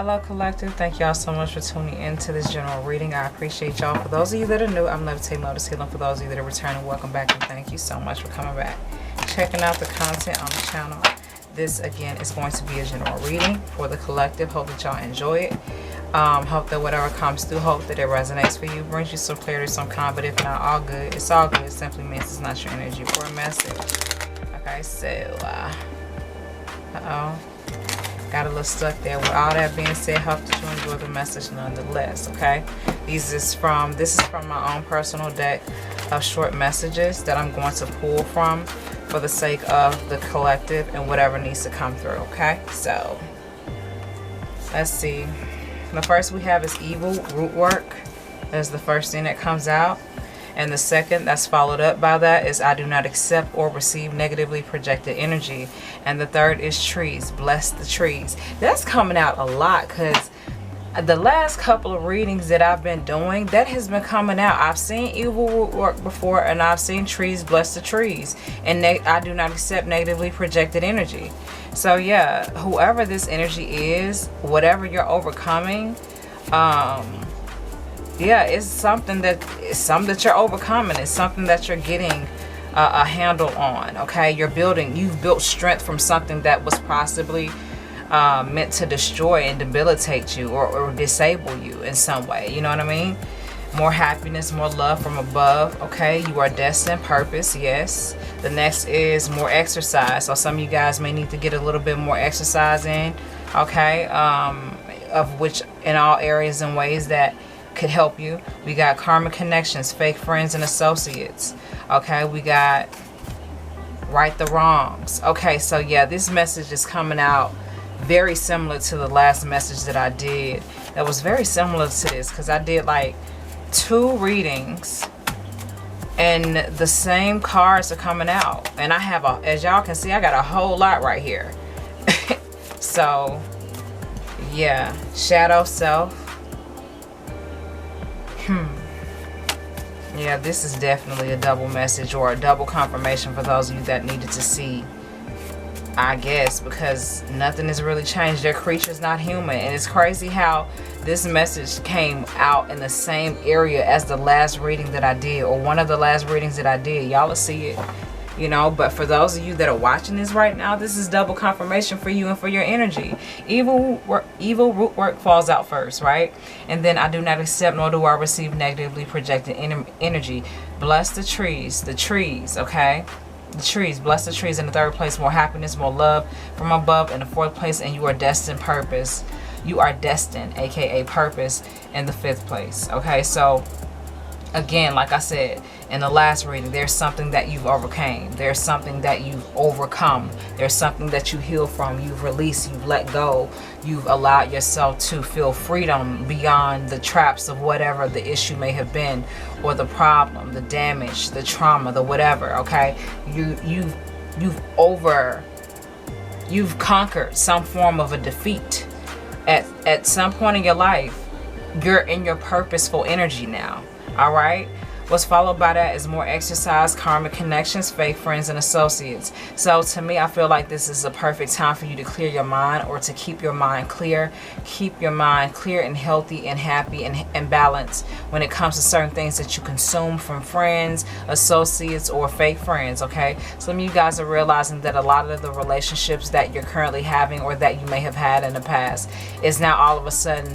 Hello collective, thank y'all so much for tuning in to this general reading. I appreciate y'all. For those of you that are new, I'm Levitating, Lotus Healing. For those of you that are returning, welcome back and thank you so much for coming back, checking out the content on the channel. This again is going to be a general reading for the collective. Hope that y'all enjoy it. Hope that whatever comes through, hope that it resonates for you, brings you some clarity, some calm, but if not, all good. It's all good. It simply means it's not your energy or a message. Okay, so got a little stuck there. With all that being said, hope that you enjoy the message nonetheless. Okay, this is from my own personal deck of short messages that I'm going to pull from for the sake of the collective and whatever needs to come through. Okay, so let's see. The first we have is evil root work. That's the first thing that comes out. And the second that's followed up by that is I do not accept or receive negatively projected energy. And the third is trees. Bless the trees. That's coming out a lot because the last couple of readings that I've been doing, that has been coming out. I've seen evil root work before and I've seen trees. Bless the trees. And I do not accept negatively projected energy. So yeah, whoever this energy is, whatever you're overcoming, yeah, it's something that you're overcoming. It's something that you're getting a handle on. Okay, you've built strength from something that was possibly meant to destroy and debilitate you or disable you in some way. You know what I mean? More happiness, more love from above. Okay, you are destined, purpose. Yes. The next is more exercise. So some of you guys may need to get a little bit more exercise in. Okay, of which in all areas and ways that could help you. We got karmic connections, fake friends and associates. Okay, we got right the wrongs. Okay, so yeah, this message is coming out very similar to the last message that I did. That was very similar to this because I did like 2 readings and the same cards are coming out. And I have, as y'all can see, I got a whole lot right here. So yeah, shadow self. Yeah, this is definitely a double message or a double confirmation for those of you that needed to see, I guess, because nothing has really changed. Their creature's not human. And it's crazy how this message came out in the same area as the last reading that I did, or one of the last readings that I did. Y'all will see it, you know. But for those of you that are watching this right now, this is double confirmation for you and for your energy. Evil root work falls out first, right? And then I do not accept nor do I receive negatively projected energy. Bless the trees, okay? The trees, bless the trees. In the third place, more happiness, more love from above. In the fourth place, and you are destined, purpose. You are destined, aka purpose, in the fifth place. Okay, so again, like I said in the last reading, there's something that you've overcame. There's something that you've overcome. There's something that you heal from. You've released, you've let go. You've allowed yourself to feel freedom beyond the traps of whatever the issue may have been, or the problem, the damage, the trauma, the whatever. Okay, you've conquered some form of a defeat. At some point in your life, you're in your purposeful energy now. All right, what's followed by that is more exercise, karmic connections, fake friends and associates. So to me, I feel like this is a perfect time for you to clear your mind, or to keep your mind clear. Keep your mind clear and healthy and happy and balanced when it comes to certain things that you consume from friends, associates, or fake friends. Okay, some of you guys are realizing that a lot of the relationships that you're currently having, or that you may have had in the past, is now all of a sudden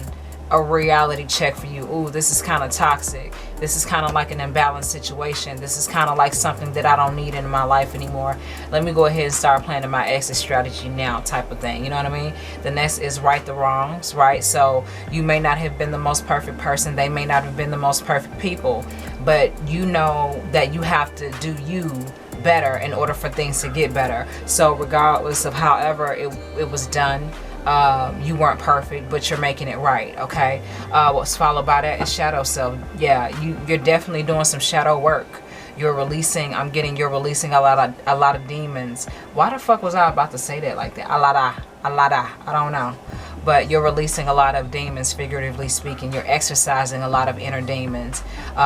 a reality check for you. Ooh, this is kind of toxic. This is kind of like an imbalanced situation. This is kind of like something that I don't need in my life anymore. Let me go ahead and start planning my exit strategy now, type of thing. You know what I mean? The next is right the wrongs, right? So you may not have been the most perfect person. They may not have been the most perfect people, but you know that you have to do you better in order for things to get better. So regardless of however it was done, you weren't perfect, but you're making it right. Okay, what's followed by that is shadow self. Yeah, you're definitely doing some shadow work. You're releasing, you're releasing a lot of demons. Why the fuck was I about to say that like that? I don't know. But you're releasing a lot of demons, figuratively speaking. You're exercising a lot of inner demons,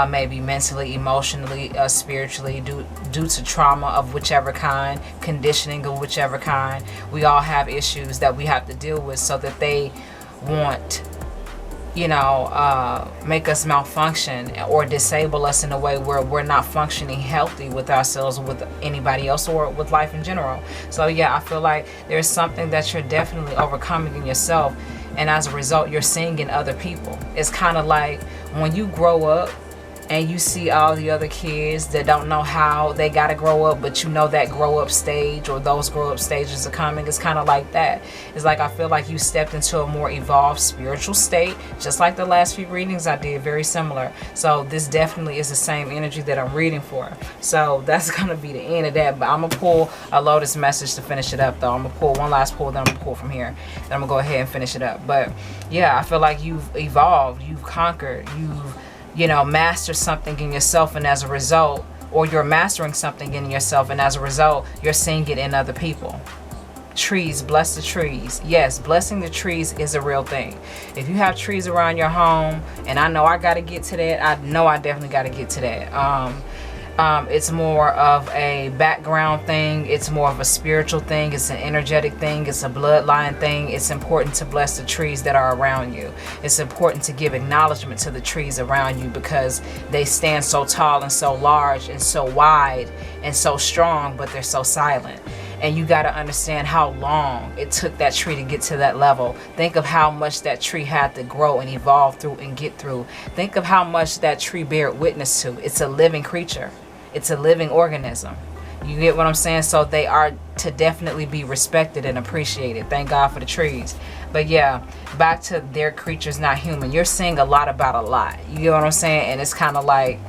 maybe mentally, emotionally, spiritually, due to trauma of whichever kind, conditioning of whichever kind. We all have issues that we have to deal with so that they want, make us malfunction or disable us in a way where we're not functioning healthy with ourselves, with anybody else, or with life in general. So yeah, I feel like there's something that you're definitely overcoming in yourself, and as a result you're seeing in other people. It's kind of like when you grow up and you see all the other kids that don't know how they gotta grow up, but that grow up stage, or those grow up stages are coming. It's kind of like that. It's like, I feel like you stepped into a more evolved spiritual state, just like the last few readings I did, very similar. So this definitely is the same energy that I'm reading for. So that's gonna be the end of that, but I'm gonna pull a Lotus message to finish it up though. I'm gonna pull one last pull, then I'm gonna pull from here, then I'm gonna go ahead and finish it up. But yeah, I feel like you've evolved, you've conquered, you've master something in yourself, and as a result, or you're mastering something in yourself, and as a result you're seeing it in other people. Trees, bless the trees. Yes, blessing the trees is a real thing. If you have trees around your home, and I know I got to get to that, I know I definitely got to get to that. It's more of a background thing. It's more of a spiritual thing. It's an energetic thing. It's a bloodline thing. It's important to bless the trees that are around you. It's important to give acknowledgement to the trees around you, because they stand so tall and so large and so wide and so strong, but they're so silent. And you got to understand how long it took that tree to get to that level. Think of how much that tree had to grow and evolve through and get through. Think of how much that tree bear witness to. It's a living creature. It's a living organism. You get what I'm saying? So they are to definitely be respected and appreciated. Thank God for the trees. But yeah, back to their creatures not human. You're seeing a lot about a lot. You get what I'm saying? And it's kind of like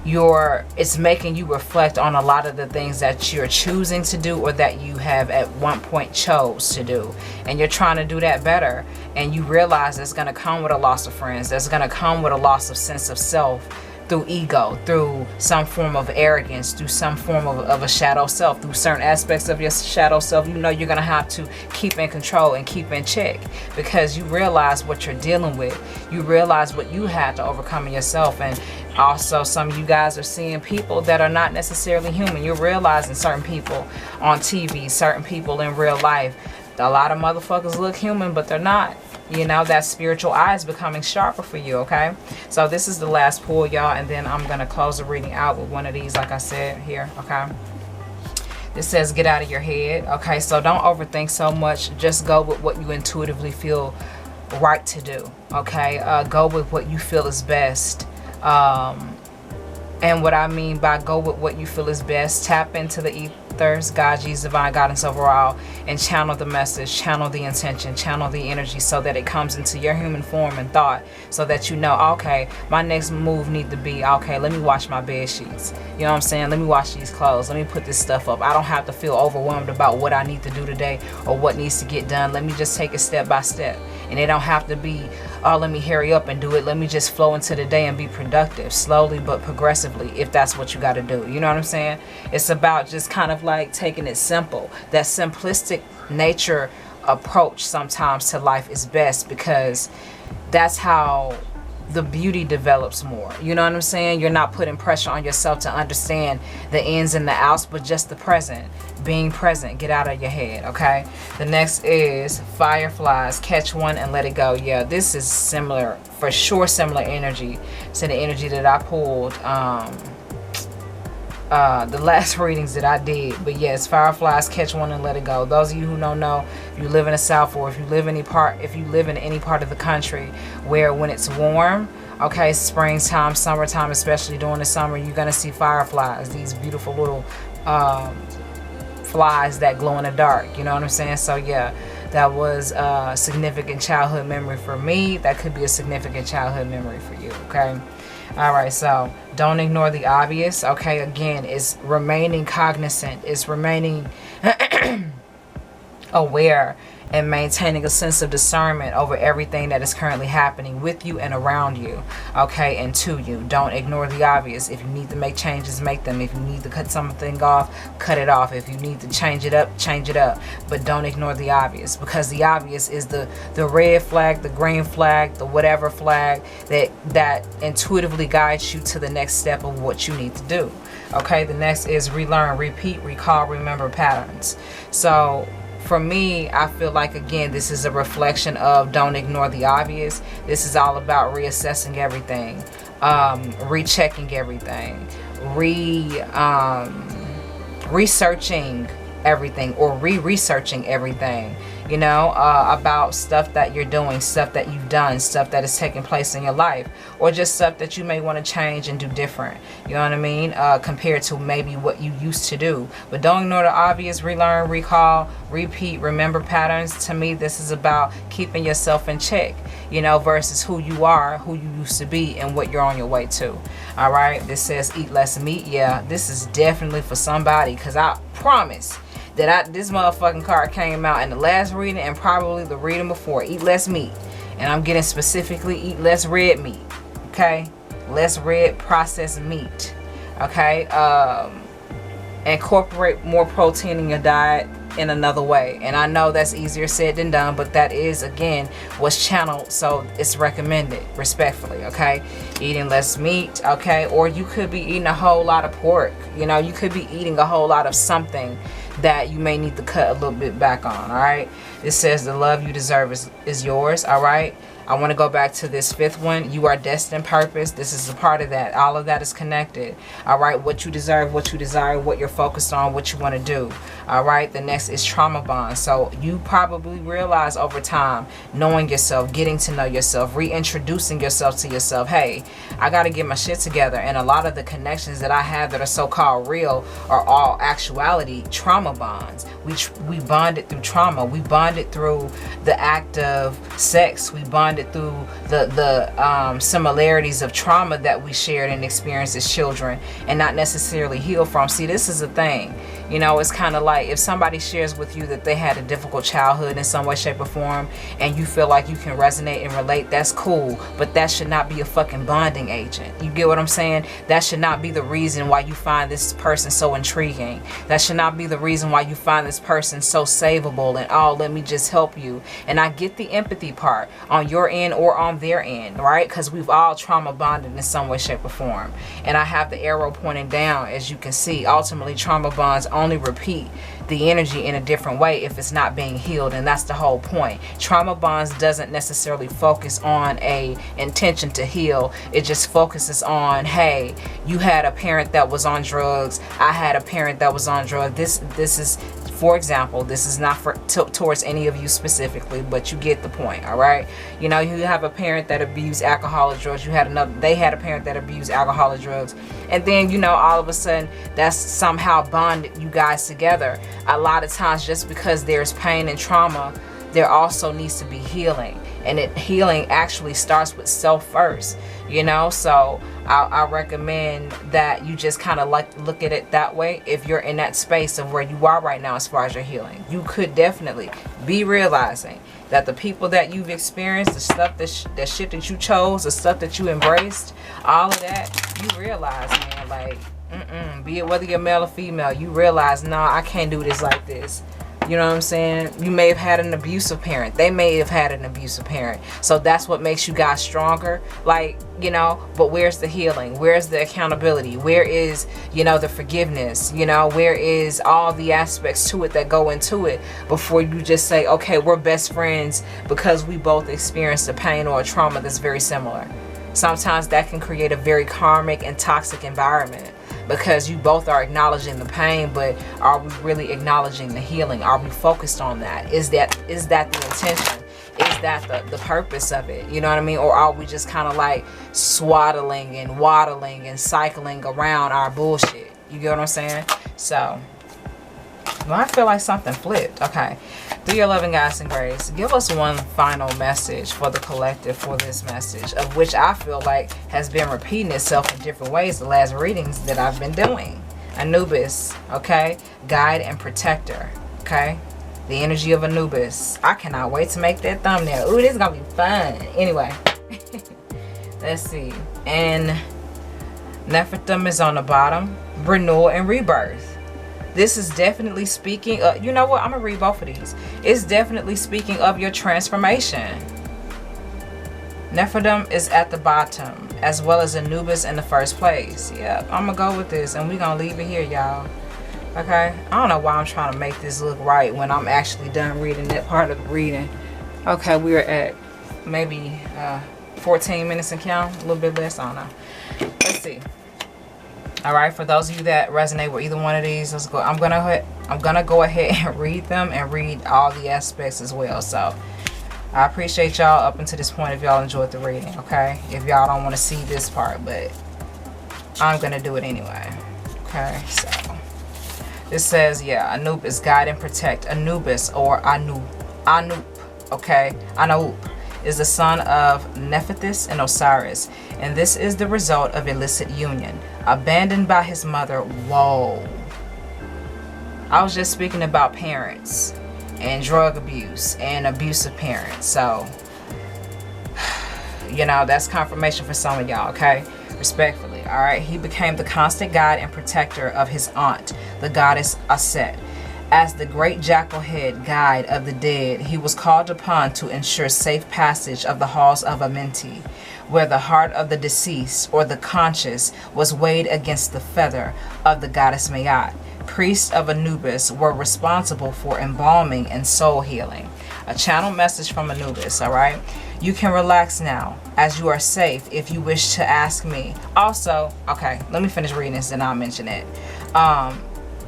it's making you reflect on a lot of the things that you're choosing to do, or that you have at one point chose to do, and you're trying to do that better. And you realize it's going to come with a loss of friends. There's going to come with a loss of sense of self, through ego, through some form of arrogance, through some form of a shadow self, through certain aspects of your shadow self. You're going to have to keep in control and keep in check, because you realize what you're dealing with. You realize what you had to overcome in yourself. And also, some of you guys are seeing people that are not necessarily human. You're realizing certain people on TV, certain people in real life. A lot of motherfuckers look human, but they're not. That spiritual eye is becoming sharper for you, okay? So this is the last pull, y'all, and then I'm going to close the reading out with one of these, like I said here, okay? This says, get out of your head, okay? So don't overthink so much. Just go with what you intuitively feel right to do, okay? Go with what you feel is best. And what I mean by go with what you feel is best, tap into the ethers, God, Jesus, divine guidance overall, and channel the message, channel the intention, channel the energy, so that it comes into your human form and thought, so that you know, okay, my next move need to be, okay, let me wash my bed sheets. You know what I'm saying? Let me wash these clothes. Let me put this stuff up. I don't have to feel overwhelmed about what I need to do today or what needs to get done. Let me just take it step by step. And it don't have to be, oh, let me hurry up and do it. Let me just flow into the day and be productive, slowly but progressively, if that's what you got to do. You know what I'm saying? It's about just kind of like taking it simple. That simplistic nature approach sometimes to life is best, because that's how the beauty develops more. You know what I'm saying? You're not putting pressure on yourself to understand the ins and the outs, but just the present. Being present. Get out of your head, okay? The next is fireflies. Catch one and let it go. Yeah, this is similar, for sure, similar energy to the energy that I pulled the last readings that I did. But yes, fireflies, catch one and let it go. Those of you who don't know, if you live in the South, or if you live in any part of the country where when it's warm, okay, springtime, summertime, especially during the summer, you're gonna see fireflies, these beautiful little flies that glow in the dark. You know what I'm saying? So yeah, that was a significant childhood memory for me. That could be a significant childhood memory for you, okay? All right, so don't ignore the obvious, okay? Again, it's remaining cognizant. It's remaining aware and maintaining a sense of discernment over everything that is currently happening with you and around you, okay, and to you. Don't ignore the obvious. If you need to make changes, make them. If you need to cut something off, cut it off. If you need to change it up, change it up. But don't ignore the obvious, because the obvious is the red flag, the green flag, the whatever flag that intuitively guides you to the next step of what you need to do. Okay, the next is relearn, repeat, recall, remember patterns. So for me, I feel like, again, this is a reflection of don't ignore the obvious. This is all about reassessing everything, rechecking everything, researching everything, or re-researching everything, you know, about stuff that you're doing, stuff that you've done, stuff that is taking place in your life, or just stuff that you may want to change and do different, you know what I mean, compared to maybe what you used to do. But don't ignore the obvious. Relearn, recall, repeat, remember patterns. To me, this is about keeping yourself in check, you know, versus who you are, who you used to be, and what you're on your way to. All right, this says eat less meat. Yeah, this is definitely for somebody, because I promise that this motherfucking card came out in the last reading and probably the reading before. Eat less meat. And I'm getting specifically eat less red meat. Okay? Less red processed meat. Okay? Incorporate more protein in your diet in another way. And I know that's easier said than done, but that is, again, what's channeled, so it's recommended, respectfully. Okay? Eating less meat. Okay? Or you could be eating a whole lot of pork. You know, you could be eating a whole lot of something that you may need to cut a little bit back on. All right, it says the love you deserve is yours. All right, I want to go back to this fifth one. You are destined purpose. This is a part of that. All of that is connected. All right, what you deserve, what you desire, what you're focused on, what you want to do. All right, the next is trauma bond. So you probably realize over time, knowing yourself, getting to know yourself, reintroducing yourself to yourself. Hey, I got to get my shit together. And a lot of the connections that I have that are so-called real are all actuality trauma bonds. We bonded through trauma. We bonded through the act of sex. We bonded through the similarities of trauma that we shared and experienced as children and not necessarily heal from. See, this is a thing. You know, it's kind of like if somebody shares with you that they had a difficult childhood in some way, shape, or form, and you feel like you can resonate and relate, that's cool. But that should not be a fucking bonding agent. You get what I'm saying? That should not be the reason why you find this person so intriguing. That should not be the reason why you find this person so savable and, oh, let me just help you. And I get the empathy part on your end or on their end, right? Because we've all trauma bonded in some way, shape, or form. And I have the arrow pointing down, as you can see. Ultimately, trauma bonds only repeat the energy in a different way if it's not being healed, and that's the whole point. Trauma bonds doesn't necessarily focus on a intention to heal. It just focuses on, hey, you had a parent that was on drugs, I had a parent that was on drugs. This is, for example, this is not for towards any of you specifically, but you get the point. All right, you know, you have a parent that abused alcohol or drugs, they had a parent that abused alcohol or drugs, and then, you know, all of a sudden that's somehow bonded you guys together. A lot of times, just because there's pain and trauma, there also needs to be healing, and healing actually starts with self first, you know. So I recommend that you just kind of like look at it that way. If you're in that space of where you are right now as far as your healing, you could definitely be realizing that the people that you've experienced, the stuff that shit that you chose, the stuff that you embraced, all of that, you realize, man, like, be it whether you're male or female, you realize, no, I can't do this like this. You know what I'm saying? You may have had an abusive parent. They may have had an abusive parent. So that's what makes you guys stronger. Like, you know, but where's the healing? Where's the accountability? Where is, you know, the forgiveness? You know, where is all the aspects to it that go into it before you just say, okay, we're best friends because we both experienced a pain or a trauma that's very similar. Sometimes that can create a very karmic and toxic environment, because you both are acknowledging the pain, but are we really acknowledging the healing? Are we focused on that? Is that the intention? Is that the purpose of it? You know what I mean? Or are we just kind of like swaddling and waddling and cycling around our bullshit? You get what I'm saying? So, well, I feel like something flipped. Okay. Through your loving guidance and grace, give us one final message for the collective for this message, of which I feel like has been repeating itself in different ways the last readings that I've been doing. Anubis, okay? Guide and protector, okay? The energy of Anubis. I cannot wait to make that thumbnail. Ooh, this is going to be fun. Anyway, let's see. And Nefertum is on the bottom. Renewal and rebirth. This is definitely speaking of, you know what, I'm going to read both of these. It's definitely speaking of your transformation. Nefertum is at the bottom, as well as Anubis in the first place. Yep, I'm going to go with this, and we're going to leave it here, y'all. Okay, I don't know why I'm trying to make this look right when I'm actually done reading that part of the reading. Okay, we're at maybe 14 minutes and count, a little bit less, I don't know. Let's see. All right, for those of you that resonate with either one of these, let's go. I'm gonna go ahead and read them and read all the aspects as well. So I appreciate y'all up until this point if y'all enjoyed the reading. Okay, if y'all don't want to see this part, but I'm gonna do it anyway. Okay, so it says, yeah, Anubis, guide and protect. Anubis, or Anup, okay? Anup is the son of Nefertum and Osiris, and this is the result of illicit union. Abandoned by his mother. Whoa. I was just speaking about parents and drug abuse and abusive parents. So, you know, that's confirmation for some of y'all, okay? Respectfully, all right? He became the constant guide and protector of his aunt, the goddess Aset. As the great jackal-head guide of the dead, he was called upon to ensure safe passage of the halls of Amenti, where the heart of the deceased or the conscious was weighed against the feather of the goddess Mayat. Priests of Anubis were responsible for embalming and soul healing. A channel message from Anubis, all right? You can relax now, as you are safe if you wish to ask me. Also, okay, let me finish reading this and I'll mention it.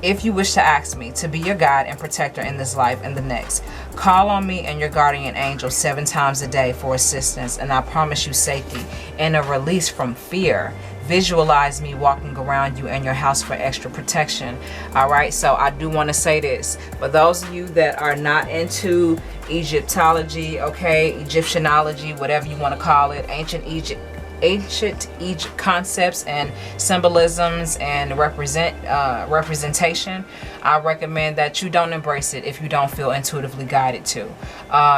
If you wish to ask me to be your guide and protector in this life and the next, call on me and your guardian angel 7 times a day for assistance, and I promise you safety and a release from fear. Visualize me walking around you and your house for extra protection. All right, so I do want to say this for those of you that are not into Egyptology, okay, Egyptianology, whatever you want to call it, ancient Egypt concepts and symbolisms and representation, I recommend that you don't embrace it if you don't feel intuitively guided to.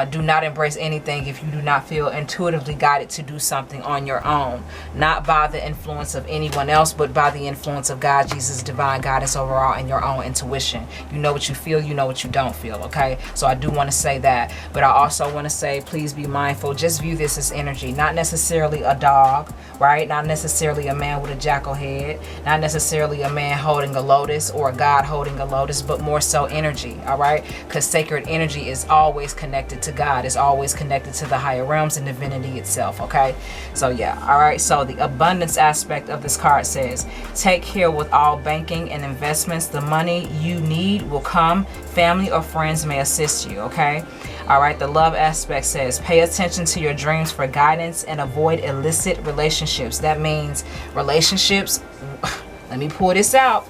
Do not embrace anything if you do not feel intuitively guided to do something on your own, not by the influence of anyone else, but by the influence of God, Jesus, divine guidance overall, and your own intuition. You know what you feel, you know what you don't feel, okay? So I do want to say that, but I also want to say, please be mindful. Just view this as energy, not necessarily a dog, right? Not necessarily a man with a jackal head, not necessarily a man holding a lotus or a god holding a lotus, but more so energy, all right? Because sacred energy is always connected to God, is always connected to the higher realms and divinity itself, okay? So yeah, all right? So the abundance aspect of this card says, take care with all banking and investments. The money you need will come. Family or friends may assist you, okay? All right, the love aspect says, pay attention to your dreams for guidance and avoid illicit relationships. That means relationships, let me pull this out.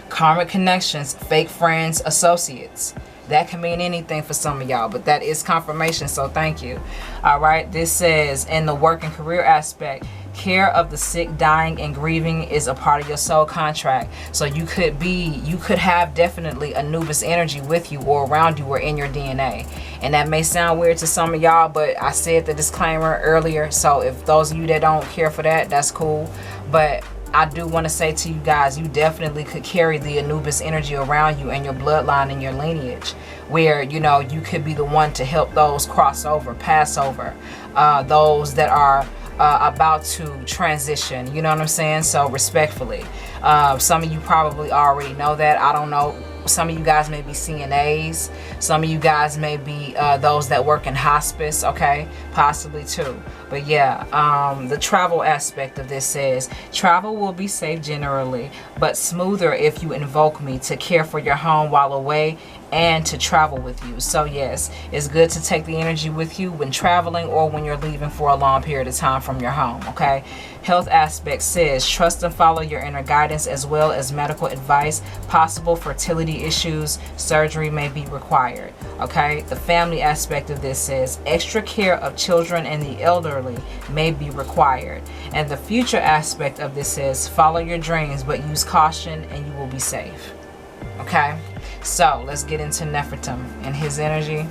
Karmic connections, fake friends, associates. That can mean anything for some of y'all, but that is confirmation, so thank you. All right, this says, in the work and career aspect, care of the sick, dying, and grieving is a part of your soul contract. So you could have definitely Anubis energy with you or around you or in your DNA. And that may sound weird to some of y'all, but I said the disclaimer earlier. So if those of you that don't care for that, that's cool. But I do want to say to you guys, you definitely could carry the Anubis energy around you and your bloodline and your lineage, where, you know, you could be the one to help those cross over, pass over, those that are about to transition, you know what I'm saying? So respectfully, some of you probably already know that. I don't know. Some of you guys may be CNAs. Some of you guys may be those that work in hospice, okay? Possibly too. But yeah, the travel aspect of this says, travel will be safe generally, but smoother if you invoke me to care for your home while away and to travel with you. So yes, it's good to take the energy with you when traveling or when you're leaving for a long period of time from your home, okay? Health aspect says, trust and follow your inner guidance as well as medical advice. Possible fertility issues, surgery may be required, okay? The family aspect of this says, extra care of children and the elderly may be required. And the future aspect of this says, follow your dreams, but use caution and you will be safe, okay? So let's get into Nefertum and his energy,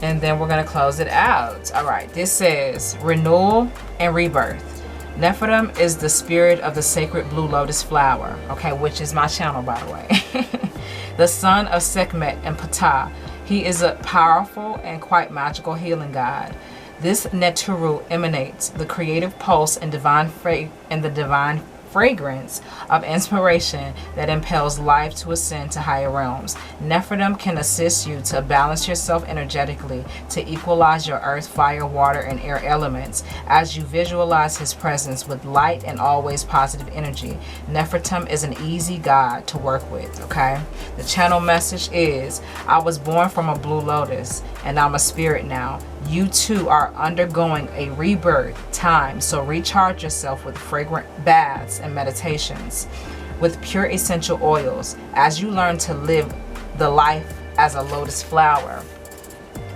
and then we're going to close it out. All right, this says renewal and rebirth. Nefertum is the spirit of the sacred blue lotus flower, okay, which is my channel, by the way. The son of Sekhmet and Ptah. He is a powerful and quite magical healing god. This Neturu emanates the creative pulse and the divine fragrance of inspiration that impels life to ascend to higher realms. Nefertum can assist you to balance yourself energetically, to equalize your earth, fire, water, and air elements as you visualize his presence with light and always positive energy. Nefertum is an easy god to work with, okay? The channel message is, I was born from a blue lotus and I'm a spirit now. You too are undergoing a rebirth time, so recharge yourself with fragrant baths and meditations with pure essential oils as you learn to live the life as a lotus flower,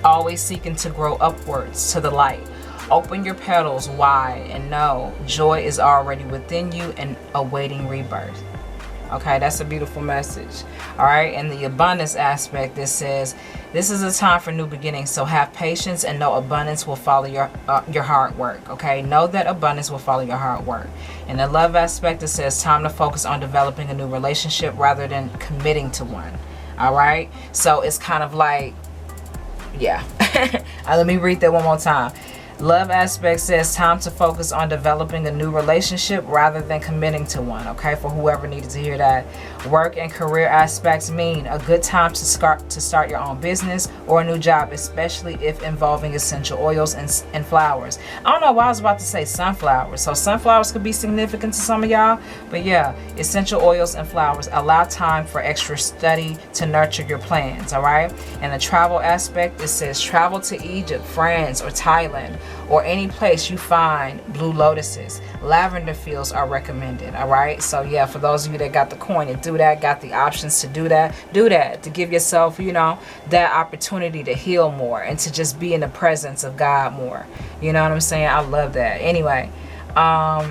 always seeking to grow upwards to the light. Open your petals wide and know joy is already within you and awaiting rebirth. Okay, that's a beautiful message. All right, and the abundance aspect, this says, this is a time for new beginnings, so have patience and know abundance will follow your hard work. Okay, know that abundance will follow your hard work. And the love aspect, it says time to focus on developing a new relationship rather than committing to one. All right, so it's kind of like, yeah. Let me read that one more time. Love aspect says time to focus on developing a new relationship rather than committing to one. Okay, for whoever needed to hear that. Work and career aspects mean a good time to start your own business or a new job, especially if involving essential oils and flowers. I don't know why I was about to say sunflowers. So sunflowers could be significant to some of y'all, but yeah, essential oils and flowers. Allow time for extra study to nurture your plans. All right, and the travel aspect, it says travel to Egypt, France, or Thailand, or any place you find blue lotuses. Lavender fields are recommended. All right, so yeah, for those of you that got the coin to do that, got the options to do that to give yourself, you know, that opportunity to heal more and to just be in the presence of God more. You know what I'm saying? I love that. Anyway,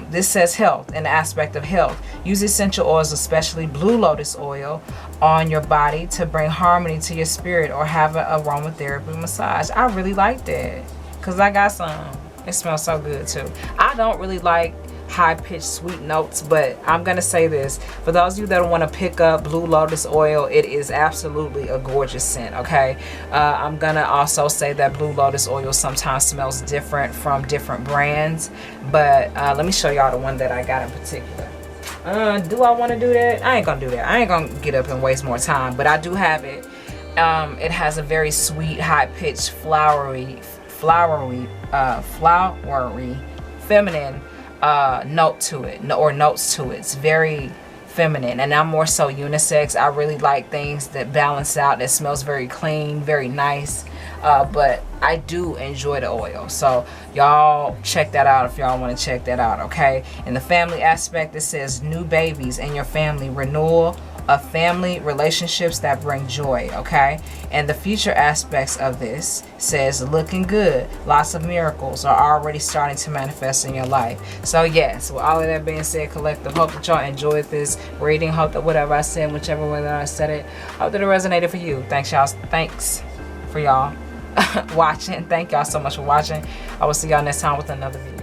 this says health, an aspect of health. Use essential oils, especially blue lotus oil, on your body to bring harmony to your spirit, or have an aromatherapy massage. I really like that because I got some. It smells so good too. I don't really like high-pitched sweet notes, but I'm gonna say this, for those of you that want to pick up blue lotus oil, it is absolutely a gorgeous scent. Okay, I'm gonna also say that blue lotus oil sometimes smells different from different brands, but let me show y'all the one that I got in particular. Do I want to do that? I ain't gonna do that. I ain't gonna get up and waste more time, but I do have it. It has a very sweet, high-pitched, flowery, feminine note to it, or notes to it. It's very feminine, and I'm more so unisex. I really like things that balance out, that smells very clean, very nice, but I do enjoy the oil, so y'all check that out if y'all want to check that out. Okay, in the family aspect, it says new babies in your family, renewal of family relationships that bring joy. Okay, and the future aspects of this says looking good, lots of miracles are already starting to manifest in your life. So yes, with all of that being said, collective, hope that y'all enjoyed this reading. Hope that whatever I said, whichever way that I said it, hope that it resonated for you. Thanks y'all. Thanks for y'all watching. Thank y'all so much for watching. I will see y'all next time with another video.